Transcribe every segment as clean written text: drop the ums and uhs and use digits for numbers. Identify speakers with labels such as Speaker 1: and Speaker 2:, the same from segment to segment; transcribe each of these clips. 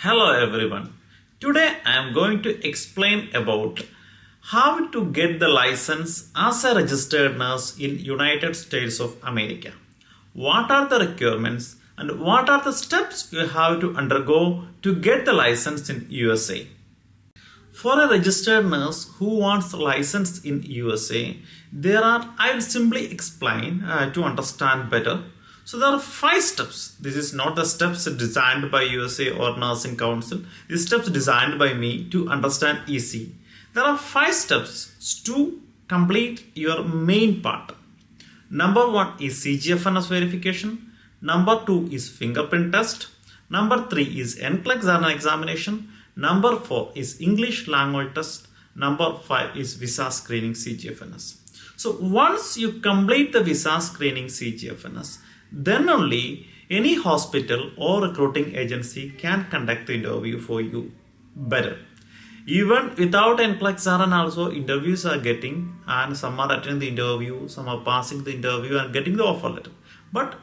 Speaker 1: Hello everyone. Today I am going to explain about how to get the license as a registered nurse in United States of America. What are the requirements and what are the steps you have to undergo to get the license in USA? For a registered nurse who wants a license in USA, I will simply explain to understand better. So there are 5 steps. This is not the steps designed by USA or Nursing Council. These steps designed by me to understand easy. There are 5 steps to complete your main part. Number 1 is CGFNS verification. Number 2 is fingerprint test. Number 3 is NCLEX-RN examination. Number 4 is English language test. Number 5 is visa screening CGFNS. So once you complete the visa screening CGFNS, then only any hospital or recruiting agency can conduct the interview for you better. Even without NCLEX-RN also interviews are getting, and some are attending the interview, some are passing the interview and getting the offer letter. But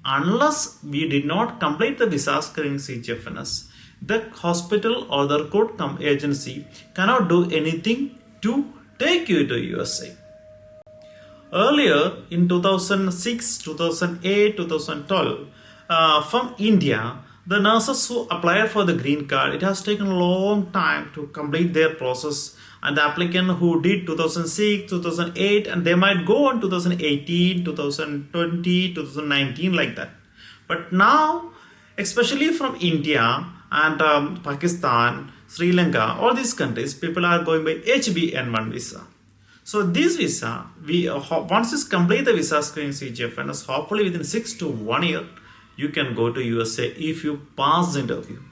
Speaker 1: unless we did not complete the visa screening CGFNS, the hospital or the recruit agency cannot do anything to take you to USA. Earlier in 2006, 2008, 2012, from India, the nurses who applied for the green card, it has taken a long time to complete their process. And the applicant who did 2006, 2008, and they might go on 2018, 2020, 2019 like that. But now, especially from India and Pakistan, Sri Lanka, all these countries, people are going by HBN1 visa. So this visa, once you complete the visa screening CGFNS, hopefully within 6 to 1 year, you can go to USA if you pass the interview.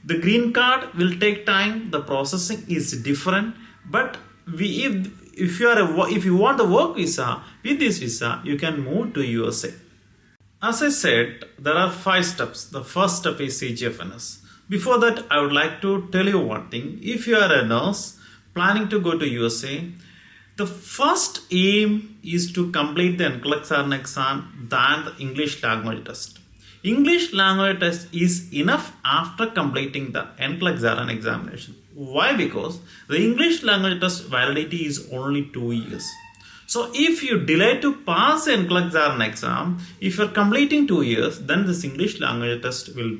Speaker 1: The green card will take time. The processing is different. But if you want the work visa, with this visa, you can move to USA. As I said, there are 5 steps. The first step is CGFNS. Before that, I would like to tell you one thing. If you are a nurse planning to go to USA, the first aim is to complete the NCLEX-RN exam than the English language test. English language test is enough after completing the NCLEX-RN examination. Why? Because the English language test validity is only 2 years. So if you delay to pass the NCLEX-RN exam, if you are completing 2 years, then this English language test will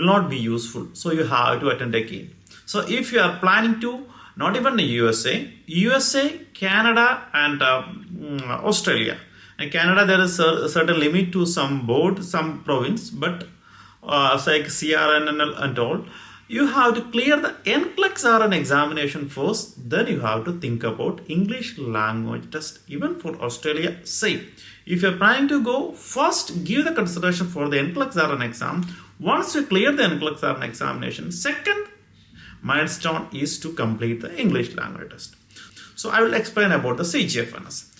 Speaker 1: not be useful. So you have to attend again. So if you are planning to, not even the USA, Canada and Australia. In Canada, there is a certain limit to some board, some province, but like CRN and all, you have to clear the NCLEX-RN examination first, then you have to think about English language test. Even for Australia, same. If you're planning to go, first give the consideration for the NCLEX-RN exam. Once you clear the NCLEX-RN examination, second milestone is to complete the English language test. So I will explain about the CGFNS.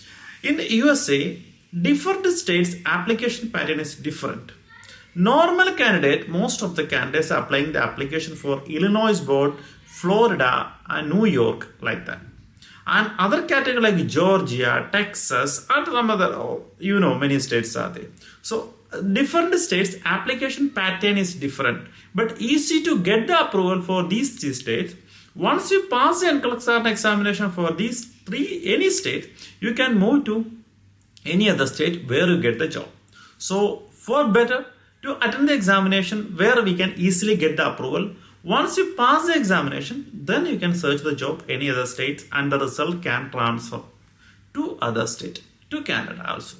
Speaker 1: In the USA, different states application pattern is different. Normal candidate, most of the candidates are applying the application for Illinois board, Florida and New York like that. And other category like Georgia, Texas and some other, many states are there. So different states application pattern is different, but easy to get the approval for these 3 states. Once you pass the NCLEX-RN examination for these any state, you can move to any other state where you get the job. So for better to attend the examination where we can easily get the approval. Once you pass the examination, then you can search the job any other states and the result can transfer to other state, to Canada also.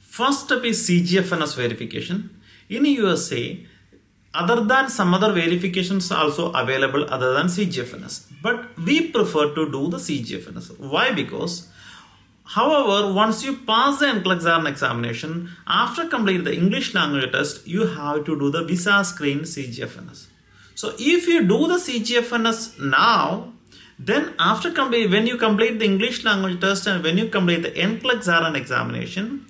Speaker 1: First step is CGFNS verification. In USA, other than some other verifications also available other than CGFNS. But we prefer to do the CGFNS. Why? Because, however, once you pass the NCLEX-RN examination, after completing the English language test, you have to do the visa screen CGFNS. So if you do the CGFNS now, then when you complete the English language test and when you complete the NCLEX-RN examination,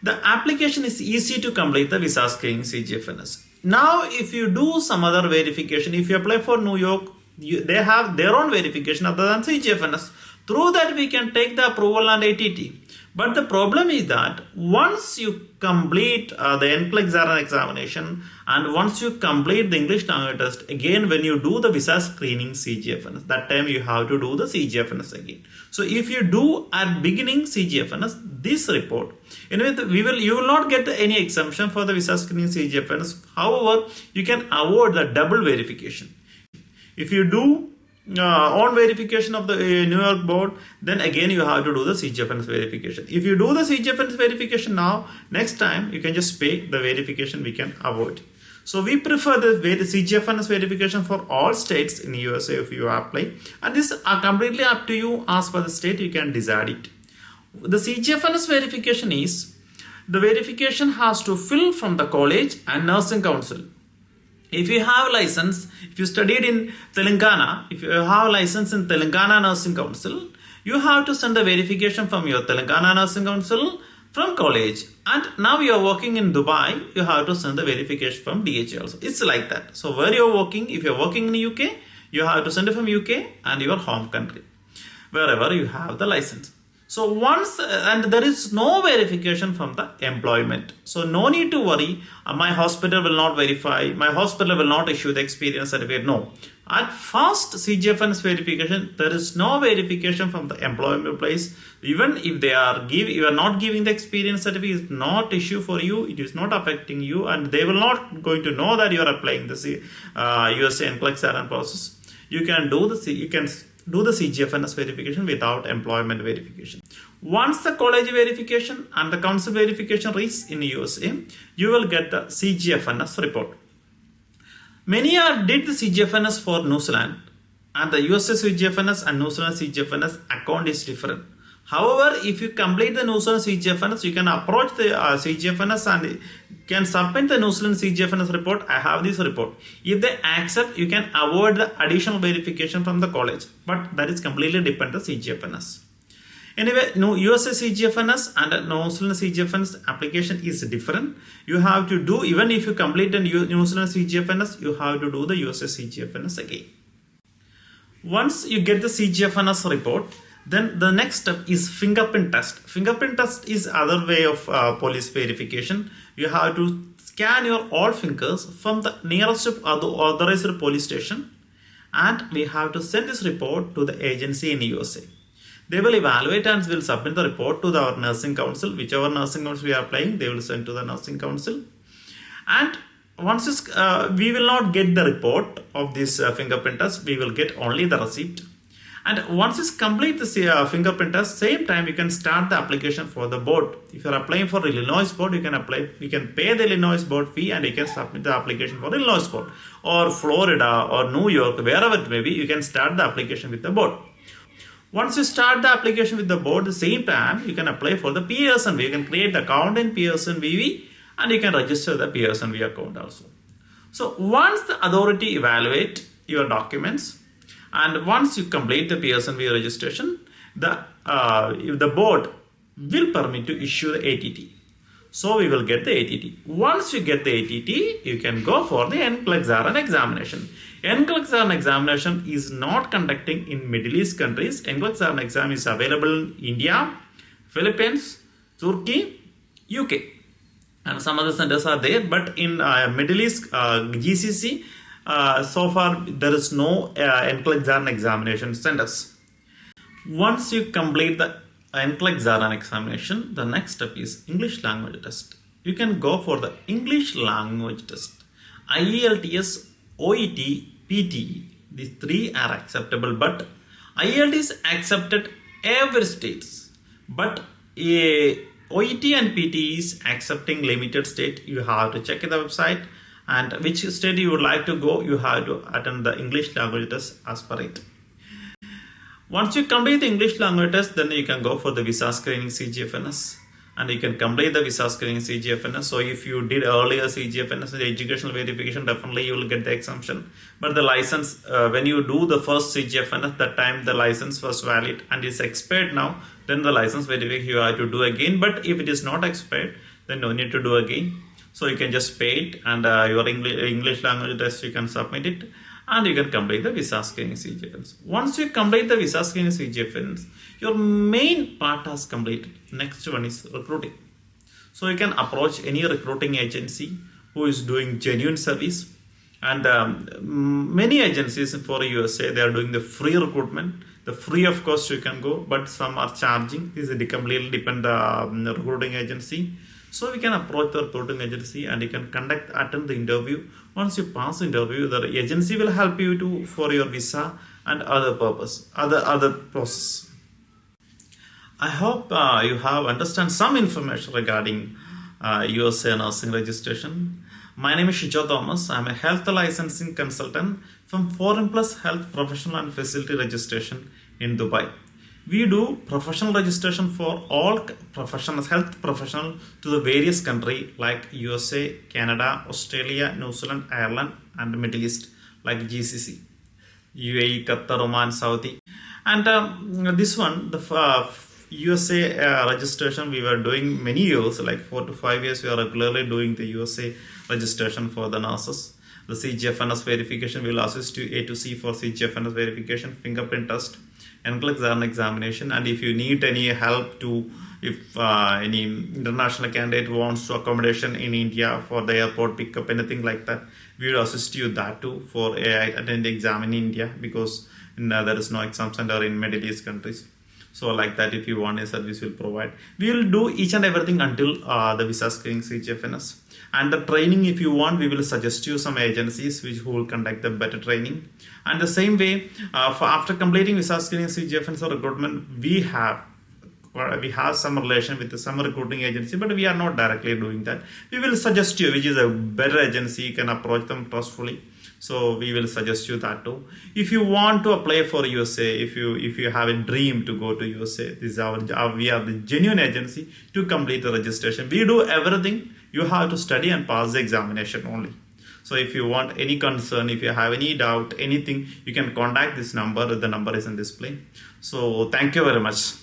Speaker 1: the application is easy to complete the visa screening CGFNS. Now, if you do some other verification, if you apply for New York, they have their own verification other than CGFNS. Through that, we can take the approval and ATT. But the problem is that once you complete the NCLEX-RN examination and once you complete the English language test, again when you do the visa screening CGFNS, that time you have to do the CGFNS again. So if you do at beginning CGFNS, this report, anyway, you will not get any exemption for the visa screening CGFNS. However, you can avoid the double verification. If you do on verification of the New York board, then again you have to do the CGFNS verification. If you do the CGFNS verification now, next time you can just pay the verification, we can avoid. So we prefer the CGFNS verification for all states in USA if you apply, and this is completely up to you. As per the state, you can decide it. The CGFNS verification is the verification has to fill from the college and nursing council. If you have license, if you studied in Telangana, if you have license in Telangana Nursing Council, you have to send the verification from your Telangana Nursing Council from college. And now you are working in Dubai, you have to send the verification from DHA also. It's like that. So where you are working, if you are working in UK, you have to send it from UK and your home country, wherever you have the license. So once, and there is no verification from the employment. So no need to worry, my hospital will not verify, my hospital will not issue the experience certificate. No. At first CGFNS verification, there is no verification from the employment place. Even if you are not giving the experience certificate, it's not issue for you, it is not affecting you, and they will not going to know that you are applying the USA NCLEX-RN process. You can do the CGFNS verification without employment verification. Once the college verification and the council verification reach in USA, you will get the CGFNS report. Many did the CGFNS for New Zealand, and the USA CGFNS and New Zealand CGFNS account is different. However, if you complete the New Zealand CGFNS, you can approach the CGFNS and can submit the New Zealand CGFNS report. I have this report. If they accept, you can avoid the additional verification from the college, but that is completely dependent on CGFNS. Anyway, USA CGFNS and New Zealand CGFNS application is different. You have to do, even if you complete the New Zealand CGFNS, you have to do the USA CGFNS again. Once you get the CGFNS report, then the next step is fingerprint test. Fingerprint test is other way of police verification. You have to scan your all fingers from the nearest authorized police station, and we have to send this report to the agency in USA. They will evaluate and will submit the report to our nursing council. Whichever nursing council we are applying, they will send to the nursing council. And once we will not get the report of this fingerprint test, we will get only the receipt. And once you complete the fingerprint test, same time you can start the application for the board. If you are applying for Illinois board, you can pay the Illinois board fee and you can submit the application for Illinois board, or Florida or New York, wherever it may be, you can start the application with the board. Once you start the application with the board, the same time you can apply for the PSNV. You can create the account in PSNV and you can register the PSNV account also. So once the authority evaluate your documents, and once you complete the PSNV registration, the board will permit to issue the ATT. So we will get the ATT. Once you get the ATT, you can go for the NCLEX-RN examination. NCLEX-RN examination is not conducting in Middle East countries. NCLEX-RN exam is available in India, Philippines, Turkey, UK, and some other centers are there. But in Middle East, GCC, so far there is no NCLEX-RN examination centers. Once you complete the NCLEX-RN examination, the next step is English language test. You can go for the English language test. IELTS, OET, PTE, these three are acceptable, but IELTS is accepted every states, but OET and PTE is accepting limited state. You have to check the website, and which state you would like to go, you have to attend the English language test as per it. Once you complete the English language test, then you can go for the visa screening CGFNS, and you can complete the visa screening CGFNS. So if you did earlier CGFNS, the educational verification, definitely you will get the exemption. But the license, when you do the first CGFNS, that time the license was valid and is expired now, then the license verification you have to do again. But if it is not expired, then no need to do again. So you can just pay it, and your English language test you can submit it. and you can complete the visa screening CGFNS. Once you complete the visa screening CGFNS, your main part has completed. Next one is recruiting. So you can approach any recruiting agency who is doing genuine service, and many agencies for USA, they are doing the free recruitment. The free, of course, you can go, but some are charging. This is completely depend on the recruiting agency. So we can approach the recruiting agency and you can attend the interview. Once you pass the interview, the agency will help you for your visa and other process. I hope you have understand some information regarding USA nursing registration. My name is Shijo Thomas. I am a health licensing consultant from Foreign Plus Health Professional and Facility Registration in Dubai. We do professional registration for all professionals, health professionals to the various countries like USA, Canada, Australia, New Zealand, Ireland, and Middle East like GCC, UAE, Qatar, Oman, Saudi. And this one, the USA registration we were doing many years, like 4 to 5 years, we are regularly doing the USA registration for the nurses. The CGFNS verification will assist you A to C for CGFNS verification, fingerprint test, NCLEX-RN examination, and if you need any help if any international candidate wants to accommodation in India for the airport pickup, anything like that, we will assist you that too for attending the exam in India, because there is no exam center in Middle East countries. So like that, if you want a service, we'll provide. We will do each and everything until the visa screening CGFNS. And the training, if you want, we will suggest you some agencies who will conduct the better training. And the same way, after completing visa screening CGFNS or recruitment, we have some relation with some recruiting agency, but we are not directly doing that. We will suggest you which is a better agency. You can approach them trustfully. So we will suggest you that too. If you want to apply for USA, if you have a dream to go to USA, this is we are the genuine agency to complete the registration. We do everything. You have to study and pass the examination only. So if you want any concern, if you have any doubt, anything, you can contact this number. The number is in display. So thank you very much.